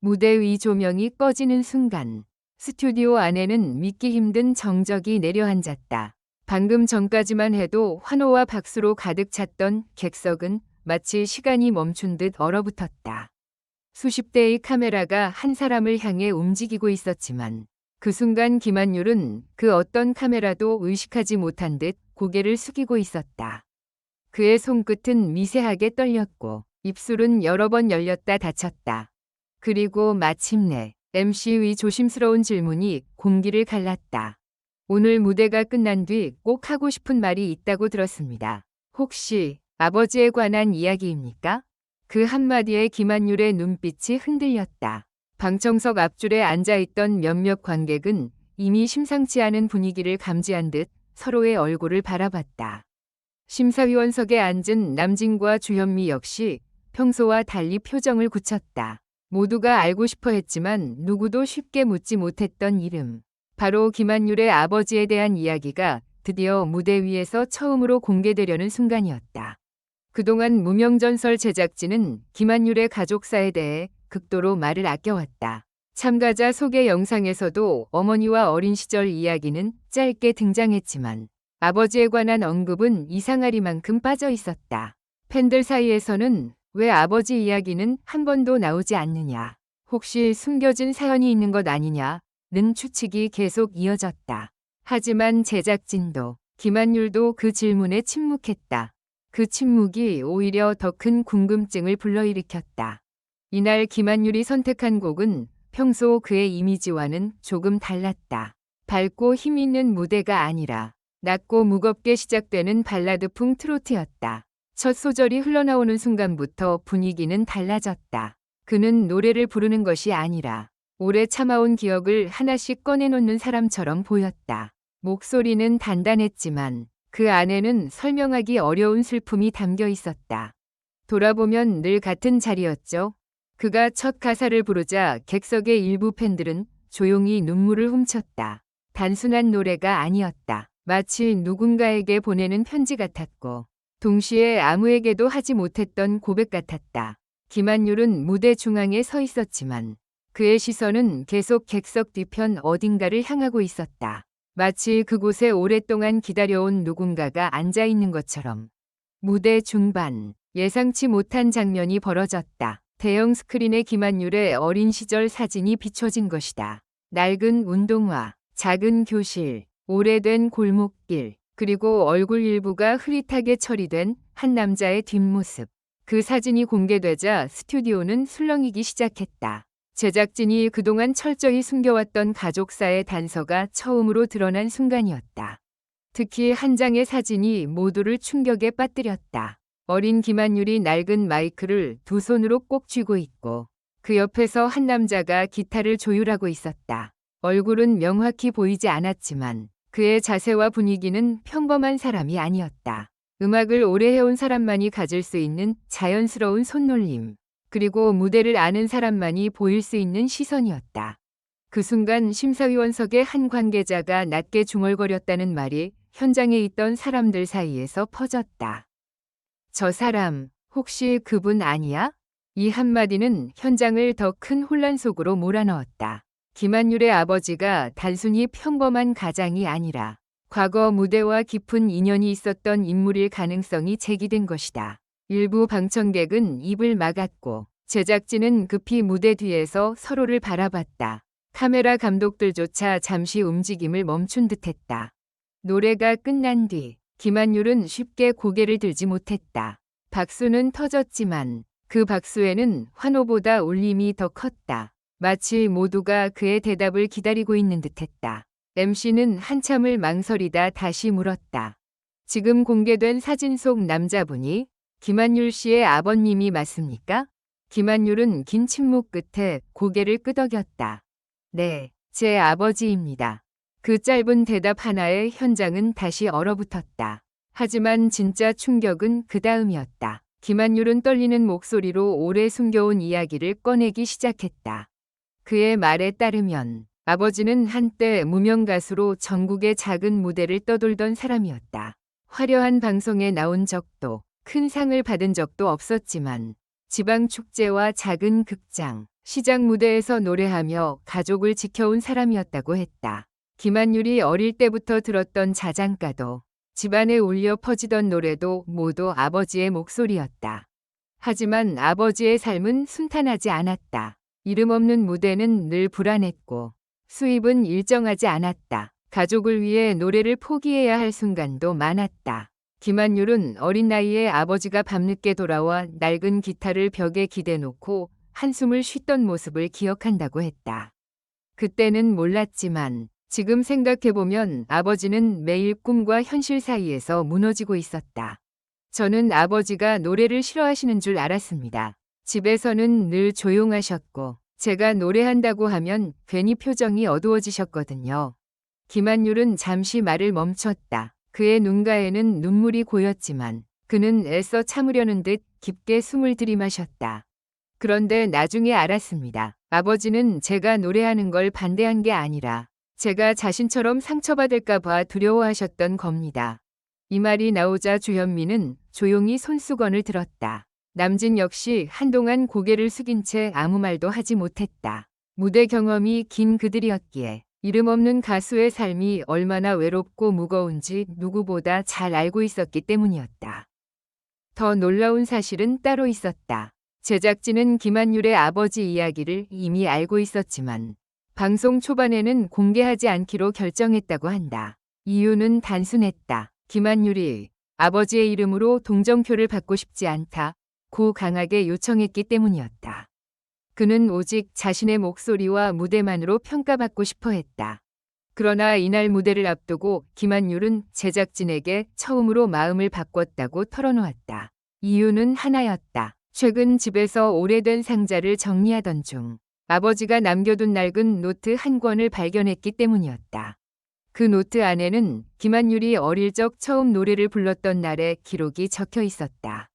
무대 위 조명이 꺼지는 순간 스튜디오 안에는 믿기 힘든 정적이 내려앉았다. 방금 전까지만 해도 환호와 박수로 가득 찼던 객석은 마치 시간이 멈춘 듯 얼어붙었다. 수십 대의 카메라가 한 사람을 향해 움직이고 있었지만 그 순간 김한율은 그 어떤 카메라도 의식하지 못한 듯 고개를 숙이고 있었다. 그의 손끝은 미세하게 떨렸고 입술은 여러 번 열렸다 닫혔다. 그리고 마침내 MC의 조심스러운 질문이 공기를 갈랐다. 오늘 무대가 끝난 뒤 꼭 하고 싶은 말이 있다고 들었습니다. 혹시 아버지에 관한 이야기입니까? 그 한마디에 김한율의 눈빛이 흔들렸다. 방청석 앞줄에 앉아있던 몇몇 관객은 이미 심상치 않은 분위기를 감지한 듯 서로의 얼굴을 바라봤다. 심사위원석에 앉은 남진과 주현미 역시 평소와 달리 표정을 굳혔다. 모두가 알고 싶어 했지만 누구도 쉽게 묻지 못했던 이름. 바로 김한율의 아버지에 대한 이야기가 드디어 무대 위에서 처음으로 공개되려는 순간이었다. 그동안 무명전설 제작진은 김한율의 가족사에 대해 극도로 말을 아껴왔다. 참가자 소개 영상에서도 어머니와 어린 시절 이야기는 짧게 등장했지만 아버지에 관한 언급은 이상하리만큼 빠져 있었다. 팬들 사이에서는 왜 아버지 이야기는 한 번도 나오지 않느냐, 혹시 숨겨진 사연이 있는 것 아니냐는 추측이 계속 이어졌다. 하지만 제작진도 김한율도 그 질문에 침묵했다. 그 침묵이 오히려 더 큰 궁금증을 불러일으켰다. 이날 김한율이 선택한 곡은 평소 그의 이미지와는 조금 달랐다. 밝고 힘있는 무대가 아니라 낮고 무겁게 시작되는 발라드풍 트로트였다. 첫 소절이 흘러나오는 순간부터 분위기는 달라졌다. 그는 노래를 부르는 것이 아니라 오래 참아온 기억을 하나씩 꺼내놓는 사람처럼 보였다. 목소리는 단단했지만 그 안에는 설명하기 어려운 슬픔이 담겨 있었다. 돌아보면 늘 같은 자리였죠. 그가 첫 가사를 부르자 객석의 일부 팬들은 조용히 눈물을 훔쳤다. 단순한 노래가 아니었다. 마치 누군가에게 보내는 편지 같았고 동시에 아무에게도 하지 못했던 고백 같았다. 김한율은 무대 중앙에 서 있었지만 그의 시선은 계속 객석 뒤편 어딘가를 향하고 있었다. 마치 그곳에 오랫동안 기다려온 누군가가 앉아 있는 것처럼. 무대 중반, 예상치 못한 장면이 벌어졌다. 대형 스크린에 김한율의 어린 시절 사진이 비춰진 것이다. 낡은 운동화, 작은 교실, 오래된 골목길, 그리고 얼굴 일부가 흐릿하게 처리된 한 남자의 뒷모습. 그 사진이 공개되자 스튜디오는 술렁이기 시작했다. 제작진이 그동안 철저히 숨겨왔던 가족사의 단서가 처음으로 드러난 순간이었다. 특히 한 장의 사진이 모두를 충격에 빠뜨렸다. 어린 김한율이 낡은 마이크를 두 손으로 꼭 쥐고 있고 그 옆에서 한 남자가 기타를 조율하고 있었다. 얼굴은 명확히 보이지 않았지만 그의 자세와 분위기는 평범한 사람이 아니었다. 음악을 오래 해온 사람만이 가질 수 있는 자연스러운 손놀림, 그리고 무대를 아는 사람만이 보일 수 있는 시선이었다. 그 순간 심사위원석의 한 관계자가 낮게 중얼거렸다는 말이 현장에 있던 사람들 사이에서 퍼졌다. 저 사람, 혹시 그분 아니야? 이 한마디는 현장을 더 큰 혼란 속으로 몰아넣었다. 김한율의 아버지가 단순히 평범한 가장이 아니라 과거 무대와 깊은 인연이 있었던 인물일 가능성이 제기된 것이다. 일부 방청객은 입을 막았고 제작진은 급히 무대 뒤에서 서로를 바라봤다. 카메라 감독들조차 잠시 움직임을 멈춘 듯했다. 노래가 끝난 뒤 김한율은 쉽게 고개를 들지 못했다. 박수는 터졌지만 그 박수에는 환호보다 울림이 더 컸다. 마치 모두가 그의 대답을 기다리고 있는 듯했다. MC는 한참을 망설이다 다시 물었다. 지금 공개된 사진 속 남자분이 김한율 씨의 아버님이 맞습니까? 김한율은 긴 침묵 끝에 고개를 끄덕였다. 네, 제 아버지입니다. 그 짧은 대답 하나에 현장은 다시 얼어붙었다. 하지만 진짜 충격은 그 다음이었다. 김한율은 떨리는 목소리로 오래 숨겨온 이야기를 꺼내기 시작했다. 그의 말에 따르면 아버지는 한때 무명 가수로 전국의 작은 무대를 떠돌던 사람이었다. 화려한 방송에 나온 적도 큰 상을 받은 적도 없었지만 지방 축제와 작은 극장, 시장 무대에서 노래하며 가족을 지켜온 사람이었다고 했다. 김한율이 어릴 때부터 들었던 자장가도 집안에 울려 퍼지던 노래도 모두 아버지의 목소리였다. 하지만 아버지의 삶은 순탄하지 않았다. 이름 없는 무대는 늘 불안했고 수입은 일정하지 않았다. 가족을 위해 노래를 포기해야 할 순간도 많았다. 김한율은 어린 나이에 아버지가 밤늦게 돌아와 낡은 기타를 벽에 기대놓고 한숨을 쉬던 모습을 기억한다고 했다. 그때는 몰랐지만 지금 생각해보면 아버지는 매일 꿈과 현실 사이에서 무너지고 있었다. 저는 아버지가 노래를 싫어하시는 줄 알았습니다. 집에서는 늘 조용하셨고 제가 노래한다고 하면 괜히 표정이 어두워지셨거든요. 김한율은 잠시 말을 멈췄다. 그의 눈가에는 눈물이 고였지만 그는 애써 참으려는 듯 깊게 숨을 들이마셨다. 그런데 나중에 알았습니다. 아버지는 제가 노래하는 걸 반대한 게 아니라 제가 자신처럼 상처받을까 봐 두려워하셨던 겁니다. 이 말이 나오자 주현미는 조용히 손수건을 들었다. 남진 역시 한동안 고개를 숙인 채 아무 말도 하지 못했다. 무대 경험이 긴 그들이었기에 이름 없는 가수의 삶이 얼마나 외롭고 무거운지 누구보다 잘 알고 있었기 때문이었다. 더 놀라운 사실은 따로 있었다. 제작진은 김한율의 아버지 이야기를 이미 알고 있었지만 방송 초반에는 공개하지 않기로 결정했다고 한다. 이유는 단순했다. 김한율이 아버지의 이름으로 동정표를 받고 싶지 않다고 강하게 요청했기 때문이었다. 그는 오직 자신의 목소리와 무대만으로 평가받고 싶어 했다. 그러나 이날 무대를 앞두고 김한율은 제작진에게 처음으로 마음을 바꿨다고 털어놓았다. 이유는 하나였다. 최근 집에서 오래된 상자를 정리하던 중 아버지가 남겨둔 낡은 노트 한 권을 발견했기 때문이었다. 그 노트 안에는 김한율이 어릴 적 처음 노래를 불렀던 날의 기록이 적혀 있었다.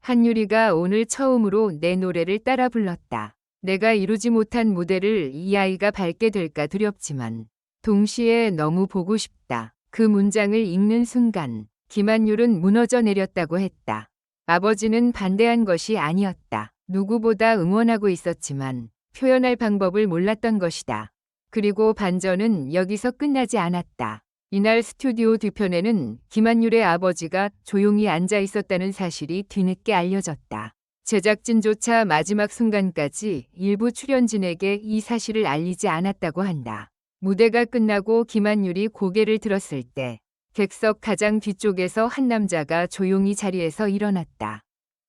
한율이가 오늘 처음으로 내 노래를 따라 불렀다. 내가 이루지 못한 무대를 이 아이가 밟게 될까 두렵지만 동시에 너무 보고 싶다. 그 문장을 읽는 순간 김한율은 무너져 내렸다고 했다. 아버지는 반대한 것이 아니었다. 누구보다 응원하고 있었지만 표현할 방법을 몰랐던 것이다. 그리고 반전은 여기서 끝나지 않았다. 이날 스튜디오 뒤편에는 김한율의 아버지가 조용히 앉아 있었다는 사실이 뒤늦게 알려졌다. 제작진조차 마지막 순간까지 일부 출연진에게 이 사실을 알리지 않았다고 한다. 무대가 끝나고 김한율이 고개를 들었을 때 객석 가장 뒤쪽에서 한 남자가 조용히 자리에서 일어났다.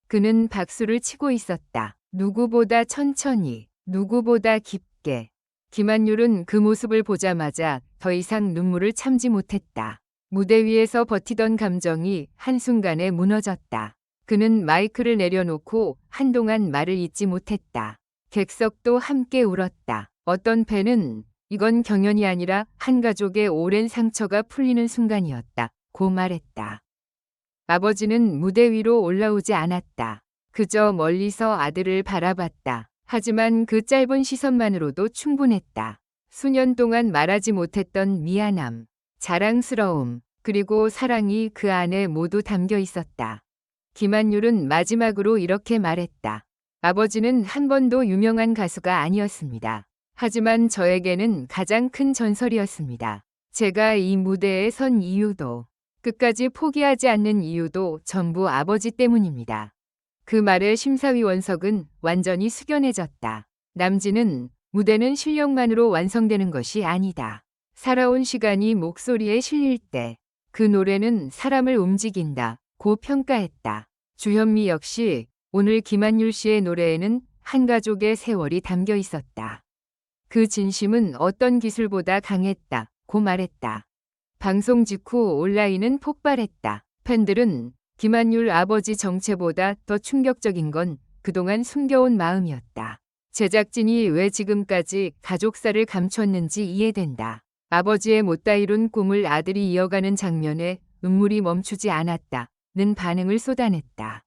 그는 박수를 치고 있었다. 누구보다 천천히, 누구보다 깊게. 김한율은 그 모습을 보자마자 더 이상 눈물을 참지 못했다. 무대 위에서 버티던 감정이 한순간에 무너졌다. 그는 마이크를 내려놓고 한동안 말을 잇지 못했다. 객석도 함께 울었다. 어떤 팬은 이건 경연이 아니라 한 가족의 오랜 상처가 풀리는 순간이었다고 말했다. 아버지는 무대 위로 올라오지 않았다. 그저 멀리서 아들을 바라봤다. 하지만 그 짧은 시선만으로도 충분했다. 수년 동안 말하지 못했던 미안함, 자랑스러움, 그리고 사랑이 그 안에 모두 담겨 있었다. 김한율은 마지막으로 이렇게 말했다. 아버지는 한 번도 유명한 가수가 아니었습니다. 하지만 저에게는 가장 큰 전설이었습니다. 제가 이 무대에 선 이유도, 끝까지 포기하지 않는 이유도 전부 아버지 때문입니다. 그 말에 심사위원석은 완전히 숙연해졌다. 남진은 무대는 실력만으로 완성되는 것이 아니다. 살아온 시간이 목소리에 실릴 때 그 노래는 사람을 움직인다고 평가했다. 주현미 역시 오늘 김한율 씨의 노래에는 한 가족의 세월이 담겨 있었다. 그 진심은 어떤 기술보다 강했다고 말했다. 방송 직후 온라인은 폭발했다. 팬들은 김한율 아버지 정체보다 더 충격적인 건 그동안 숨겨온 마음이었다. 제작진이 왜 지금까지 가족사를 감췄는지 이해된다. 아버지의 못다 이룬 꿈을 아들이 이어가는 장면에 눈물이 멈추지 않았다는 반응을 쏟아냈다.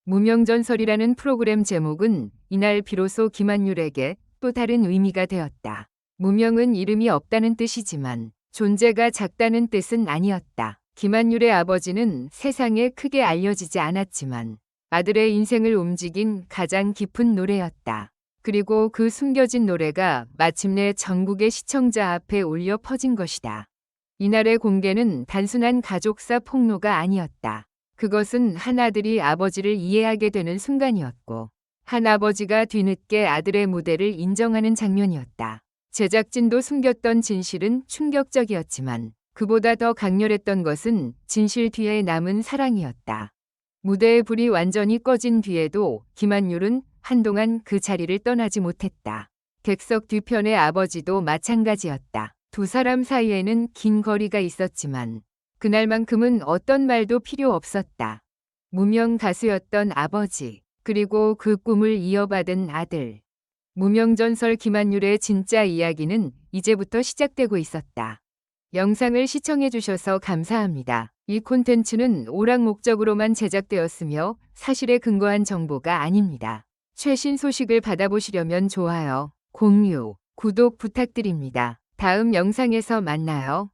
무명전설이라는 프로그램 제목은 이날 비로소 김한율에게 또 다른 의미가 되었다. 무명은 이름이 없다는 뜻이지만 존재가 작다는 뜻은 아니었다. 김한율의 아버지는 세상에 크게 알려지지 않았지만 아들의 인생을 움직인 가장 깊은 노래였다. 그리고 그 숨겨진 노래가 마침내 전국의 시청자 앞에 울려 퍼진 것이다. 이날의 공개는 단순한 가족사 폭로가 아니었다. 그것은 한 아들이 아버지를 이해하게 되는 순간이었고, 한 아버지가 뒤늦게 아들의 무대를 인정하는 장면이었다. 제작진도 숨겼던 진실은 충격적이었지만 그보다 더 강렬했던 것은 진실 뒤에 남은 사랑이었다. 무대의 불이 완전히 꺼진 뒤에도 김한율은 한동안 그 자리를 떠나지 못했다. 객석 뒤편의 아버지도 마찬가지였다. 두 사람 사이에는 긴 거리가 있었지만 그날만큼은 어떤 말도 필요 없었다. 무명 가수였던 아버지, 그리고 그 꿈을 이어받은 아들. 무명전설 김한율의 진짜 이야기는 이제부터 시작되고 있었다. 영상을 시청해주셔서 감사합니다. 이 콘텐츠는 오락 목적으로만 제작되었으며 사실에 근거한 정보가 아닙니다. 최신 소식을 받아보시려면 좋아요, 공유, 구독 부탁드립니다. 다음 영상에서 만나요.